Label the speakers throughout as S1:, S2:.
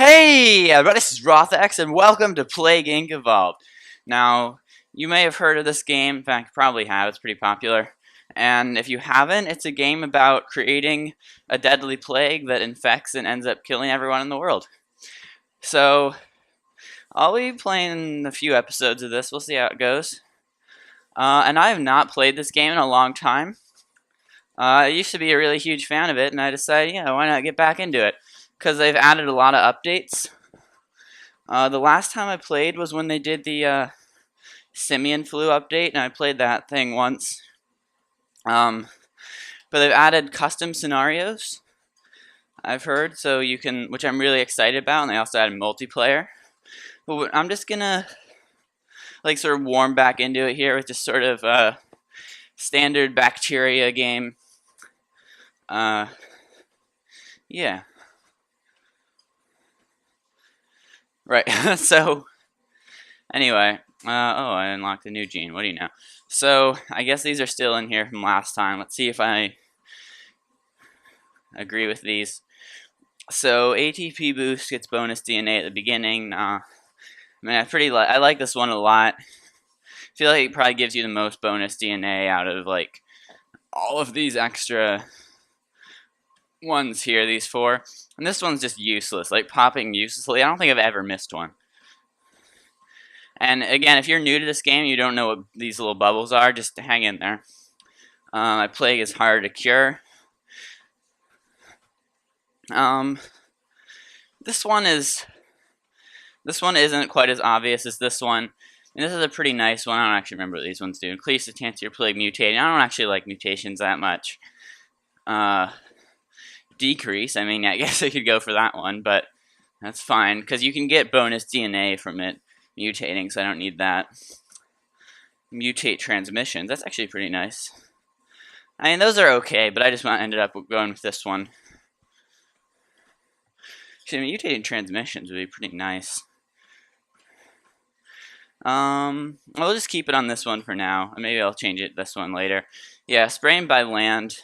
S1: Hey everybody, this is RothX and welcome to Plague Inc. Evolved. Now, you may have heard of this game, in fact you probably have, it's pretty popular. And if you haven't, it's a game about creating a deadly plague that infects and ends up killing everyone in the world. So, I'll be playing a few episodes of this, we'll see how it goes. And I have not played this game in a long time. I used to be a really huge fan of it, and I decided, why not get back into it? Because they've added a lot of updates. The last time I played was when they did the simian flu update, and I played that thing once. But they've added custom scenarios, I've heard, so you can, which I'm really excited about, and they also added multiplayer. But I'm just gonna sort of warm back into it here with just sort of a standard bacteria game. Yeah. Right, so, anyway, oh, I unlocked a new gene, what do you know? So, I guess these are still in here from last time. Let's see if I agree with these. So, ATP boost gets bonus DNA at the beginning. I mean, I like this one a lot. I feel like it probably gives you the most bonus DNA out of, all of these extra ones here, these four. And this one's just useless, popping uselessly. I don't think I've ever missed one. And again, if you're new to this game, you don't know what these little bubbles are, just hang in there. My plague is hard to cure. This one isn't quite as obvious as this one. And this is a pretty nice one. I don't actually remember what these ones do. Increase the chance of your plague mutating. I don't actually like mutations that much. Decrease, I mean, I guess I could go for that one, but that's fine, because you can get bonus DNA from it mutating, so I don't need that. Mutate transmissions, that's actually pretty nice. I mean, those are okay, but I just ended up going with this one. Actually, mutating transmissions would be pretty nice. I'll just keep it on this one for now. Maybe I'll change it this one later. Yeah, spraying by land.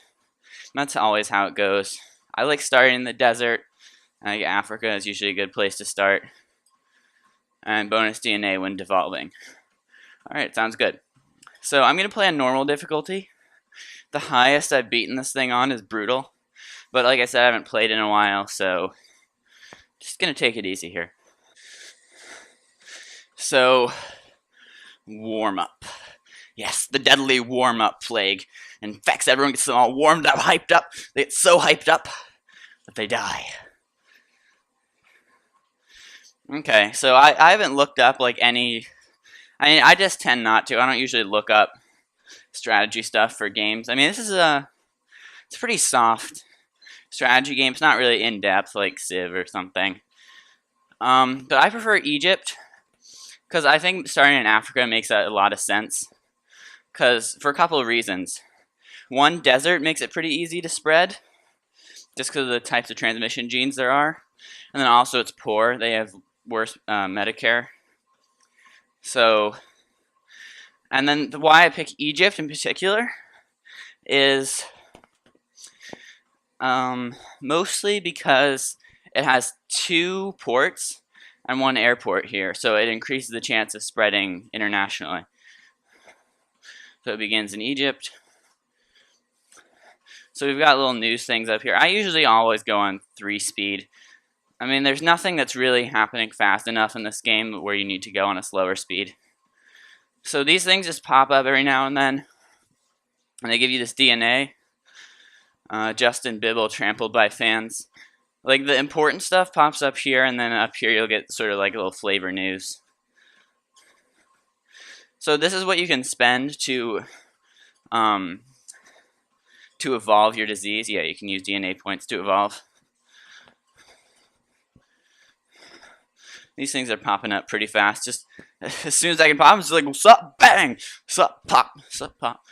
S1: That's always how it goes. I like starting in the desert. Africa is usually a good place to start. And bonus DNA when devolving. Alright, sounds good. So I'm going to play on normal difficulty. The highest I've beaten this thing on is brutal. But like I said, I haven't played in a while, so just going to take it easy here. So, warm up. Yes, the deadly warm-up plague infects everyone, gets them all warmed up, hyped up. They get so hyped up that they die. Okay, so I haven't looked up any. I mean, I just tend not to. I don't usually look up strategy stuff for games. I mean, it's a pretty soft strategy game. It's not really in depth like Civ or something. But I prefer Egypt because I think starting in Africa makes a lot of sense. Because for a couple of reasons. One, desert makes it pretty easy to spread, just because of the types of transmission genes there are. And then also it's poor. They have worse Medicare. So, and then why I pick Egypt in particular is mostly because it has 2 ports and 1 airport here. So it increases the chance of spreading internationally. So it begins in Egypt. So we've got little news things up here. I usually always go on 3 speed. I mean, there's nothing that's really happening fast enough in this game where you need to go on a slower speed. So these things just pop up every now and then. And they give you this DNA. Justin Bibble trampled by fans. The important stuff pops up here, and then up here you'll get sort of a little flavor news. So this is what you can spend to evolve your disease. Yeah, you can use DNA points to evolve. These things are popping up pretty fast. Just as soon as I can pop them, it's like, what's up? Bang! What's up? Pop. What's up? Pop.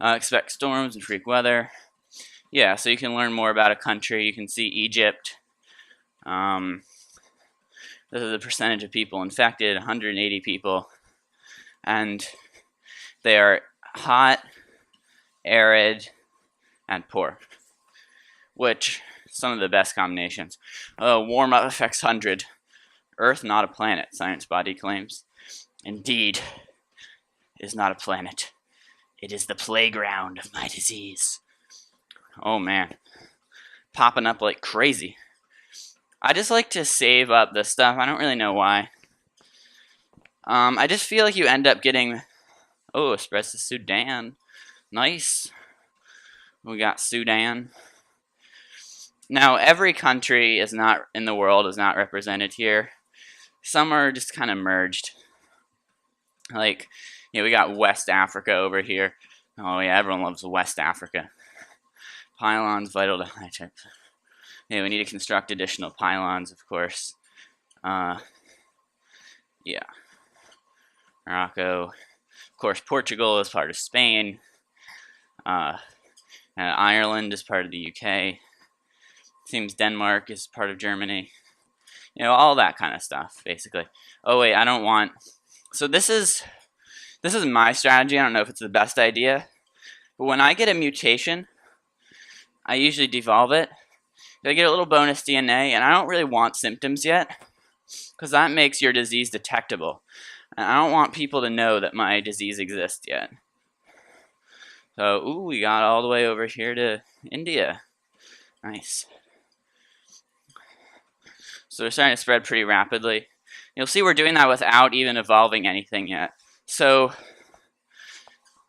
S1: Expect storms and freak weather. Yeah, so you can learn more about a country. You can see Egypt. This is the percentage of people infected, 180 people. And they are hot, arid, and poor, which some of the best combinations. Warm up affects 100. Earth not a planet, science body claims. Indeed, it is not a planet. It is the playground of my disease. Oh man, popping up like crazy. I just like to save up this stuff. I don't really know why. I just feel like you end up getting... Oh, it spreads to Sudan. Nice. We got Sudan. Now, every country is not in the world is not represented here. Some are just kind of merged. Like, we got West Africa over here. Oh yeah, everyone loves West Africa. Pylons vital to high tech. We need to construct additional pylons, of course. Yeah. Morocco. Of course, Portugal is part of Spain. Ireland is part of the UK. Seems Denmark is part of Germany. All that kind of stuff, basically. Oh wait, I don't want... So this is my strategy. I don't know if it's the best idea. But when I get a mutation, I usually devolve it. I get a little bonus DNA, and I don't really want symptoms yet, because that makes your disease detectable. And I don't want people to know that my disease exists yet. So, ooh, we got all the way over here to India. Nice. So they're starting to spread pretty rapidly. You'll see we're doing that without even evolving anything yet. So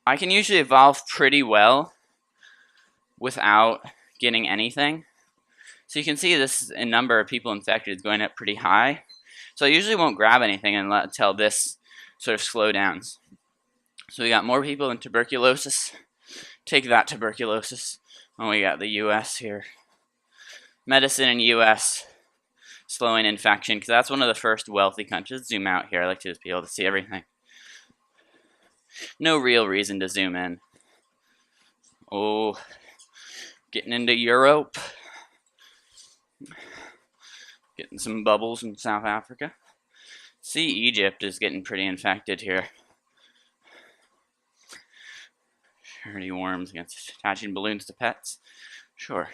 S1: I can usually evolve pretty well without getting anything. So you can see this number of people infected is going up pretty high. So I usually won't grab anything until this sort of slow down. So we got more people in tuberculosis. Take that, tuberculosis. Oh, we got the US here. Medicine in US slowing infection, because that's one of the first wealthy countries. Zoom out here. I like to just be able to see everything. No real reason to zoom in. Oh, getting into Europe. Getting some bubbles in South Africa. See, Egypt is getting pretty infected here. Dirty worms against attaching balloons to pets. Sure.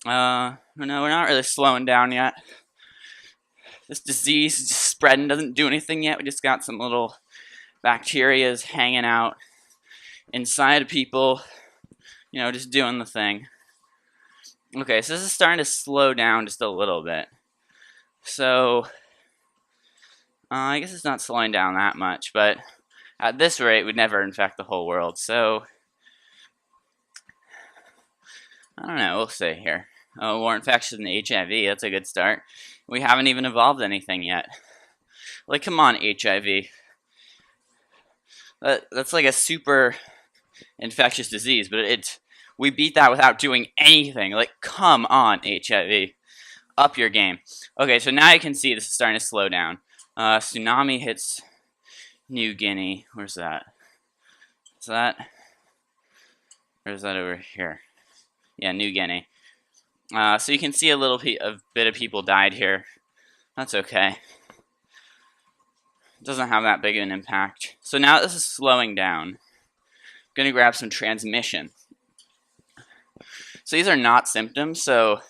S1: No, we're not really slowing down yet. This disease is just spreading, doesn't do anything yet. We just got some little bacterias hanging out inside of people, just doing the thing. Okay, so this is starting to slow down just a little bit. So, I guess it's not slowing down that much, but at this rate, we'd never infect the whole world. So, I don't know, we'll see here. Oh, more infections than HIV, that's a good start. We haven't even evolved anything yet. Like, come on, HIV. That's like a super infectious disease, but we beat that without doing anything. Like, come on, HIV. Up your game. Okay, so now you can see this is starting to slow down. Tsunami hits New Guinea. Where's that? Is that? Or is that over here? Yeah, New Guinea. So you can see a bit of people died here. That's okay. It doesn't have that big of an impact. So now this is slowing down. I'm going to grab some transmission. So these are not symptoms, so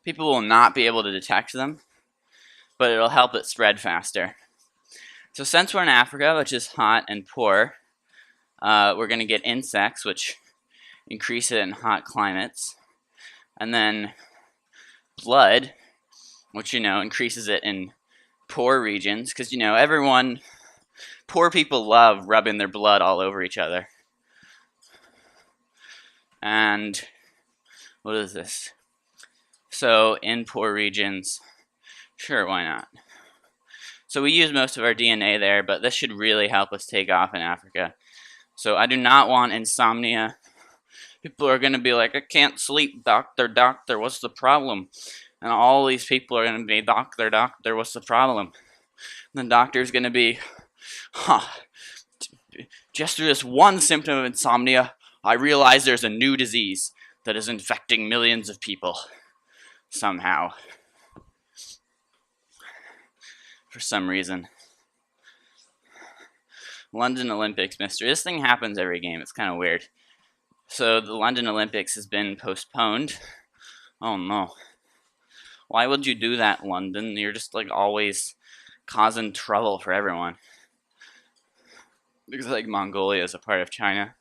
S1: people will not be able to detect them, but it'll help it spread faster. So since we're in Africa, which is hot and poor, we're going to get insects, which increase it in hot climates, and then blood, which, increases it in poor regions, because, poor people love rubbing their blood all over each other. And what is this? So in poor regions, sure, why not? So we use most of our DNA there, but this should really help us take off in Africa. So I do not want insomnia. People are going to be like, I can't sleep, doctor, what's the problem? And all these people are going to be, doctor, what's the problem? And the doctor's going to be, just through this one symptom of insomnia, I realize there's a new disease that is infecting millions of people. Somehow. For some reason. London Olympics mystery. This thing happens every game. It's kind of weird. So the London Olympics has been postponed. Oh no. Why would you do that, London? You're just like always causing trouble for everyone. Because like Mongolia is a part of China.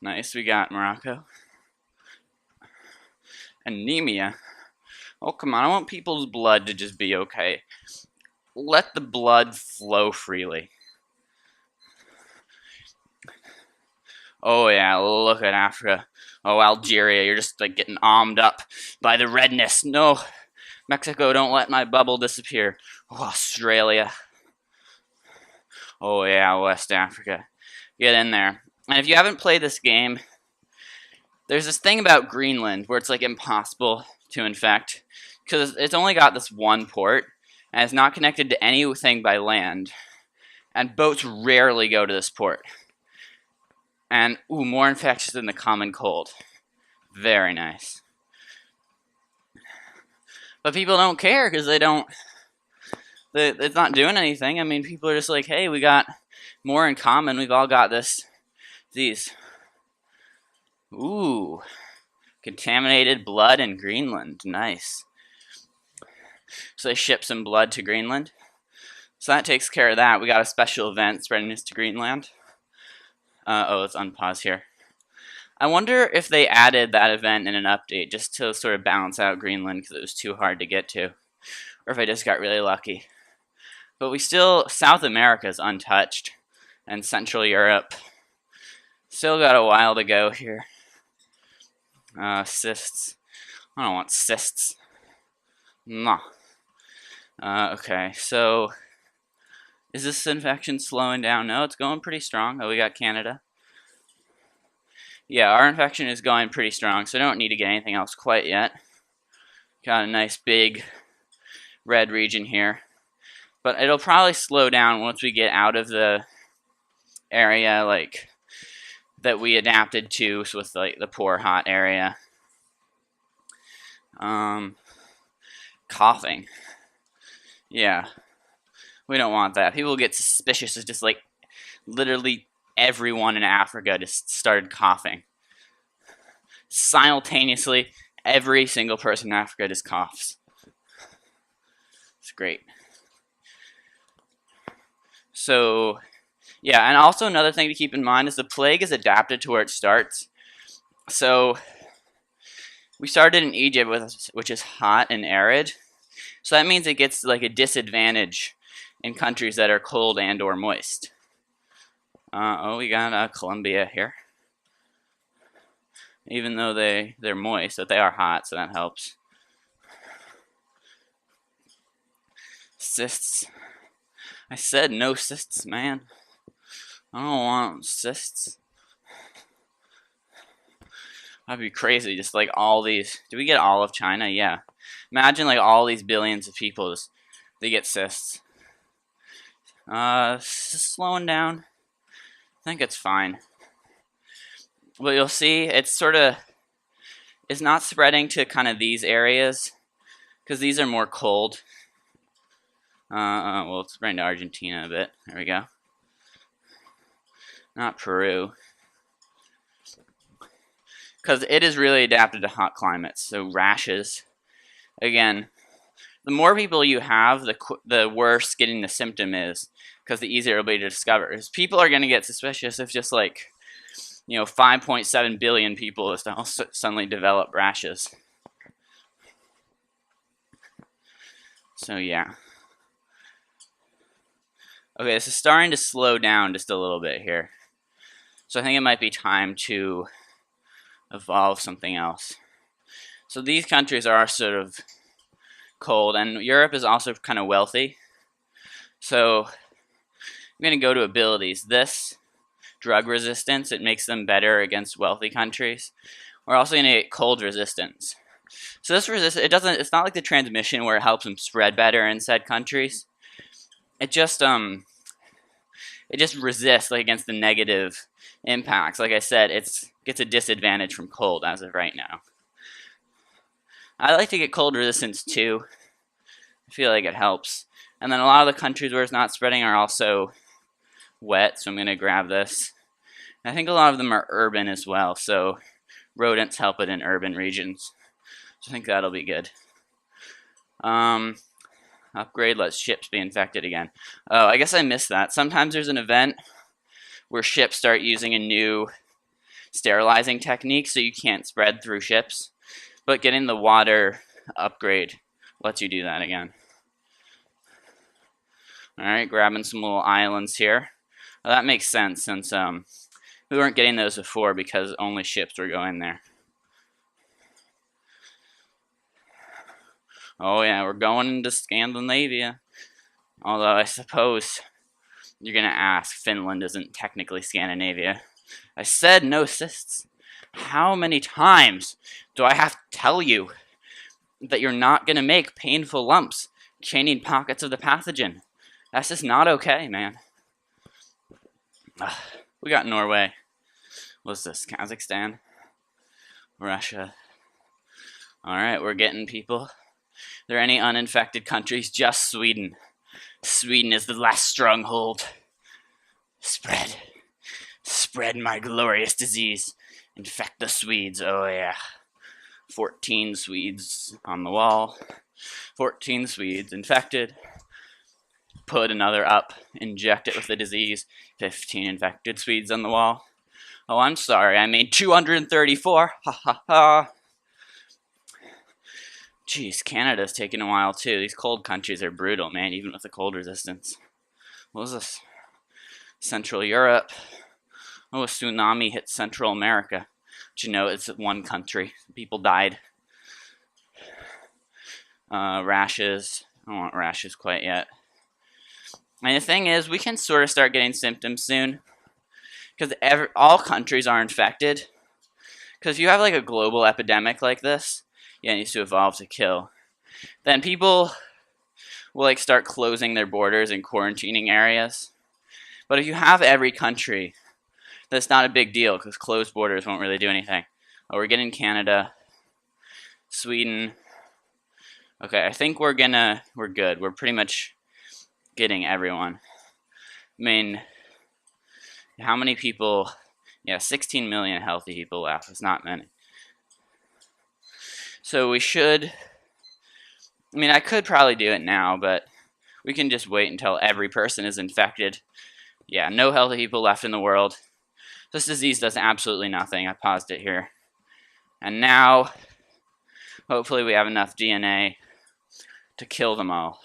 S1: Nice, we got Morocco. Anemia. Oh, come on, I want people's blood to just be okay. Let the blood flow freely. Oh yeah, look at Africa. Oh, Algeria, you're just like getting armed up by the redness. No, Mexico, don't let my bubble disappear. Oh, Australia. Oh yeah, West Africa. Get in there. And if you haven't played this game, there's this thing about Greenland where it's like impossible to infect because it's only got this one port and it's not connected to anything by land. And boats rarely go to this port. And, ooh, more infectious than the common cold. Very nice. But people don't care because it's not doing anything. I mean, people are just like, hey, we got more in common. We've all got these. Ooh, contaminated blood in Greenland. Nice. So they ship some blood to Greenland. So that takes care of that. We got a special event spreading this to Greenland. Let's unpause here. I wonder if they added that event in an update just to sort of balance out Greenland because it was too hard to get to. Or if I just got really lucky. But South America is untouched. And Central Europe. Still got a while to go here. Cysts. I don't want cysts. No. Okay, so is this infection slowing down? No, it's going pretty strong. Oh, we got Canada. Yeah, our infection is going pretty strong, so I don't need to get anything else quite yet. Got a nice big red region here. But it'll probably slow down once we get out of the area like that we adapted to with like the poor hot area. Coughing. Yeah. We don't want that. People get suspicious of just like literally everyone in Africa just started coughing. Simultaneously, every single person in Africa just coughs. It's great. So, yeah, and also another thing to keep in mind is the plague is adapted to where it starts. So, we started in Egypt, which is hot and arid. So that means it gets like a disadvantage in countries that are cold and or moist. We got Colombia here. Even though they're moist, but they are hot, so that helps. Cysts. I said no cysts, man. I don't want cysts. That'd be crazy, just like all these. Did we get all of China? Yeah. Imagine like all these billions of people, they get cysts. Slowing down. I think it's fine. But you'll see, it's not spreading to kind of these areas, because these are more cold. Well, it's spreading to Argentina a bit. There we go. Not Peru. Because it is really adapted to hot climates, so rashes. Again, the more people you have, the worse getting the symptom is, because the easier it'll be to discover. Because people are going to get suspicious if just like, 5.7 billion people suddenly develop rashes. So yeah. Okay, this is starting to slow down just a little bit here. So I think it might be time to evolve something else. So these countries are sort of cold, and Europe is also kind of wealthy. So I'm going to go to abilities. This, drug resistance, it makes them better against wealthy countries. We're also going to get cold resistance. So this it's not like the transmission where it helps them spread better in said countries. It just resists like against the negative impacts. Like I said, it gets a disadvantage from cold as of right now. I like to get cold resistance too. I feel like it helps. And then a lot of the countries where it's not spreading are also wet, so I'm going to grab this. And I think a lot of them are urban as well, so rodents help it in urban regions. So I think that'll be good. Upgrade lets ships be infected again. Oh, I guess I missed that. Sometimes there's an event where ships start using a new sterilizing technique, so you can't spread through ships. But getting the water upgrade lets you do that again. Alright, grabbing some little islands here. Well, that makes sense since we weren't getting those before because only ships were going there. Oh yeah, we're going into Scandinavia. Although I suppose you're gonna ask, Finland isn't technically Scandinavia. I said no cysts. How many times do I have to tell you that you're not gonna make painful lumps chaining pockets of the pathogen? That's just not okay, man. We got Norway. What's this? Kazakhstan? Russia. Alright, we're getting people. Are there any uninfected countries? Just Sweden. Sweden is the last stronghold. Spread. Spread my glorious disease. Infect the Swedes. Oh yeah. 14 Swedes on the wall. 14 Swedes infected. Put another up. Inject it with the disease. 15 infected Swedes on the wall. Oh, I'm sorry. I made 234. Ha ha ha. Jeez, Canada's taking a while too. These cold countries are brutal, man, even with the cold resistance. What was this? Central Europe. Oh, a tsunami hit Central America. But you know, it's one country. People died. Rashes. I don't want rashes quite yet. And the thing is, we can sort of start getting symptoms soon. Because all countries are infected. Because if you have like a global epidemic like this, yeah, it needs to evolve to kill. Then people will like start closing their borders and quarantining areas. But if you have every country, that's not a big deal because closed borders won't really do anything. Oh, we're getting Canada, Sweden. Okay, I think we're good. We're pretty much getting everyone. I mean, how many people? Yeah, 16 million healthy people left. It's not many. So we should, I mean, I could probably do it now, but we can just wait until every person is infected. Yeah, no healthy people left in the world. This disease does absolutely nothing. I paused it here. And now, hopefully we have enough DNA to kill them all.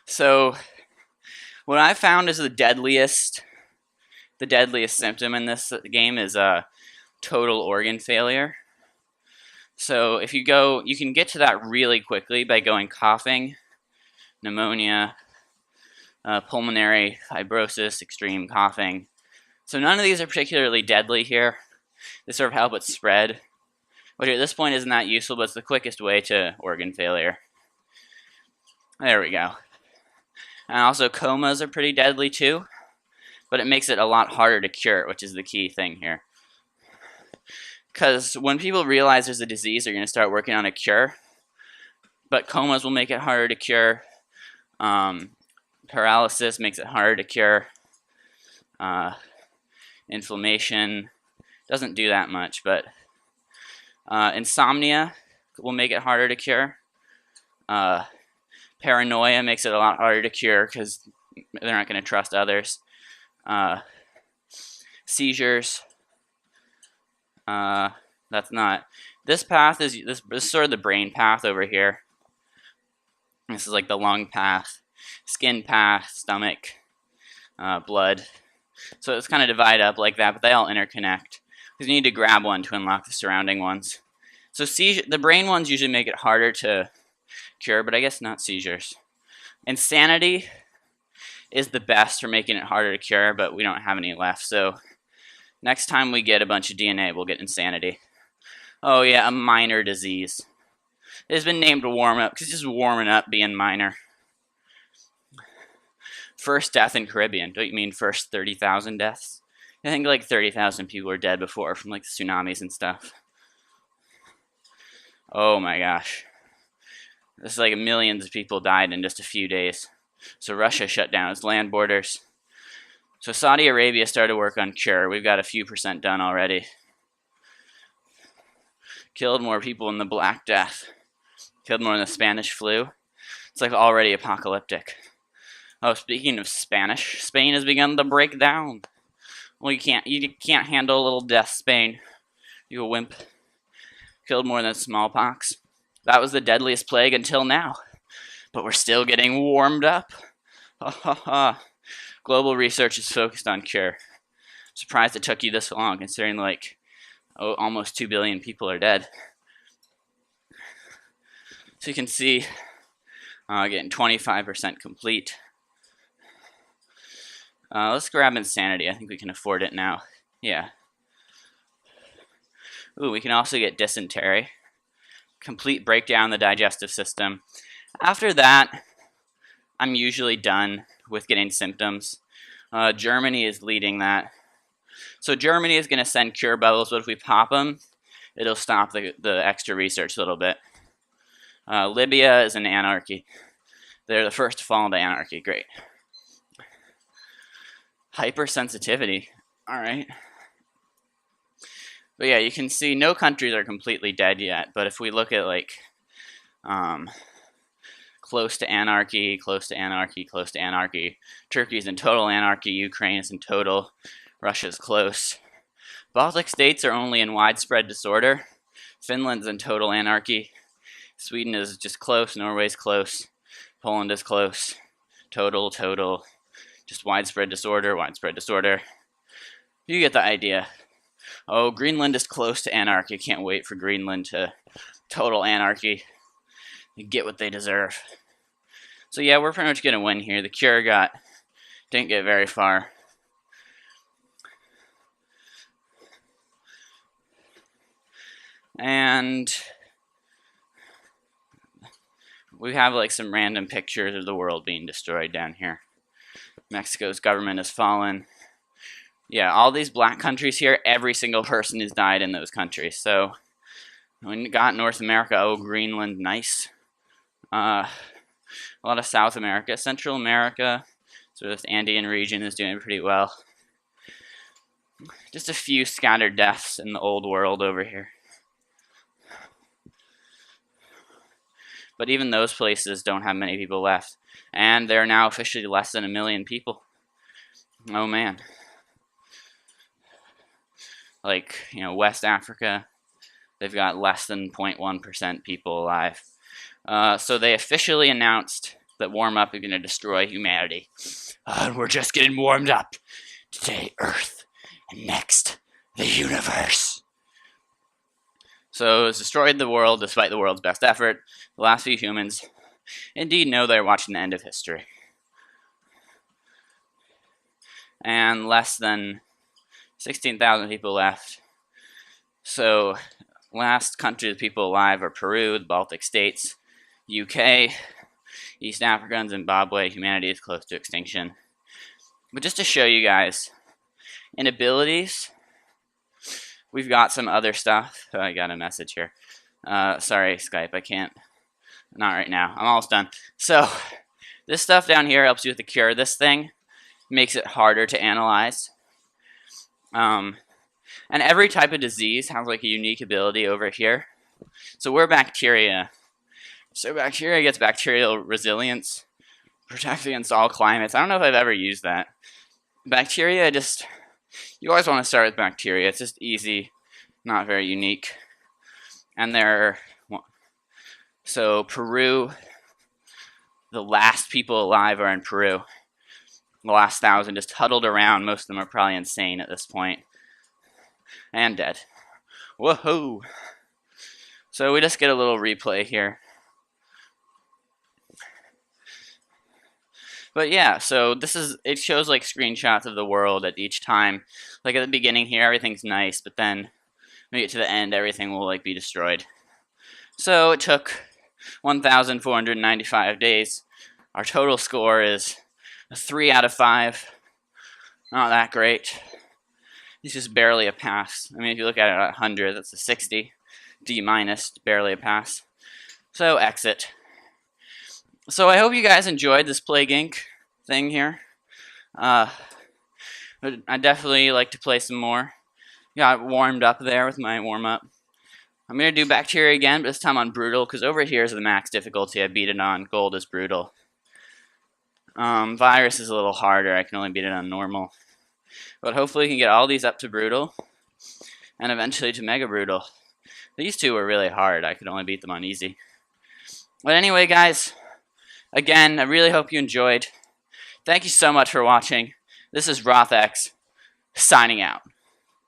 S1: So, what I found is the deadliest symptom in this game is total organ failure. So if you can get to that really quickly by going coughing, pneumonia, pulmonary fibrosis, extreme coughing. So none of these are particularly deadly here. They sort of help it spread, which at this point isn't that useful, but it's the quickest way to organ failure. There we go. And also comas are pretty deadly too, but it makes it a lot harder to cure, which is the key thing here. Because when people realize there's a disease, they're going to start working on a cure. But comas will make it harder to cure. Paralysis makes it harder to cure. Inflammation doesn't do that much, but insomnia will make it harder to cure. Paranoia makes it a lot harder to cure because they're not going to trust others. Seizures. That's not. This path is this is sort of the brain path over here. This is like the lung path, skin path, stomach, blood. So it's kind of divided up like that, but they all interconnect. Because you need to grab one to unlock the surrounding ones. So the brain ones usually make it harder to cure, but I guess not seizures. Insanity is the best for making it harder to cure, but we don't have any left. So next time we get a bunch of DNA, we'll get insanity. Oh yeah, a minor disease. It has been named warm up because it's just warming up being minor. First death in Caribbean. Don't you mean first 30,000 deaths? I think like 30,000 people were dead before from like tsunamis and stuff. Oh my gosh. This is like millions of people died in just a few days. So Russia shut down its land borders. So Saudi Arabia started work on cure. We've got a few % done already. Killed more people in the Black Death. Killed more in the Spanish flu. It's like already apocalyptic. Oh, speaking of Spanish, Spain has begun to break down. Well, you can't handle a little death, Spain. You a wimp. Killed more than smallpox. That was the deadliest plague until now. But we're still getting warmed up. Ha ha ha. Global research is focused on cure. Surprised it took you this long, considering like almost 2 billion people are dead. So you can see getting 25% complete. Let's grab insanity. I think we can afford it now. Yeah. Ooh, we can also get dysentery. Complete breakdown of the digestive system. After that, I'm usually done with getting symptoms. Germany is leading that. So Germany is going to send cure bubbles, but if we pop them, it'll stop the extra research a little bit. Libya is an anarchy. They're the first to fall into anarchy. Great. Hypersensitivity. Alright. But yeah, you can see no countries are completely dead yet. But if we look at like close to anarchy, close to anarchy, close to anarchy. Turkey's in total anarchy. Ukraine is in total. Russia's close. Baltic states are only in widespread disorder. Finland's in total anarchy. Sweden is just close. Norway's close. Poland is close. Total. Just widespread disorder, widespread disorder. You get the idea. Oh, Greenland is close to anarchy. Can't wait for Greenland to total anarchy. They get what they deserve. So yeah, we're pretty much going to win here. The cure didn't get very far. And we have like some random pictures of the world being destroyed down here. Mexico's government has fallen. Yeah, all these black countries here, every single person has died in those countries. So we got North America. Oh, Greenland, nice. A lot of South America. Central America, so this Andean region is doing pretty well. Just a few scattered deaths in the old world over here. But even those places don't have many people left. And they're now officially less than 1 million people. Oh man. Like, West Africa, they've got less than 0.1% people alive. So they officially announced that warm up is going to destroy humanity. We're just getting warmed up. Today, Earth, and next, the universe. So it's destroyed the world despite the world's best effort. The last few humans indeed know they're watching the end of history. And less than 16,000 people left. So last countries of people alive are Peru, the Baltic states, UK, East Africa, and Zimbabwe. Humanity is close to extinction. But just to show you guys, in abilities, we've got some other stuff. Oh, I got a message here. Sorry, Skype, I can't. Not right now. I'm almost done. So, this stuff down here helps you with the cure. This thing makes it harder to analyze. And every type of disease has like a unique ability over here. So we're bacteria. So bacteria gets bacterial resilience, protects against all climates. I don't know if I've ever used that. Bacteria you always want to start with bacteria. It's just easy, not very unique. And so Peru, the last people alive are in Peru. The last 1,000 just huddled around. Most of them are probably insane at this point. And dead. Woohoo! So we just get a little replay here. But yeah, so it shows like screenshots of the world at each time. Like at the beginning here, everything's nice, but then when we get to the end, everything will like be destroyed. So it took 1,495 days. Our total score is a 3 out of 5. Not that great. It's just barely a pass. I mean, if you look at it at 100, that's a 60. D minus, barely a pass. So exit. So I hope you guys enjoyed this Plague Inc. thing here. But I definitely like to play some more. Got warmed up there with my warm-up. I'm going to do Bacteria again, but this time on Brutal, because over here is the max difficulty. I beat it on Gold is Brutal. Virus is a little harder. I can only beat it on Normal. But hopefully we can get all these up to Brutal, and eventually to Mega Brutal. These two were really hard. I could only beat them on Easy. But anyway, guys, again, I really hope you enjoyed. Thank you so much for watching. This is RothX, signing out.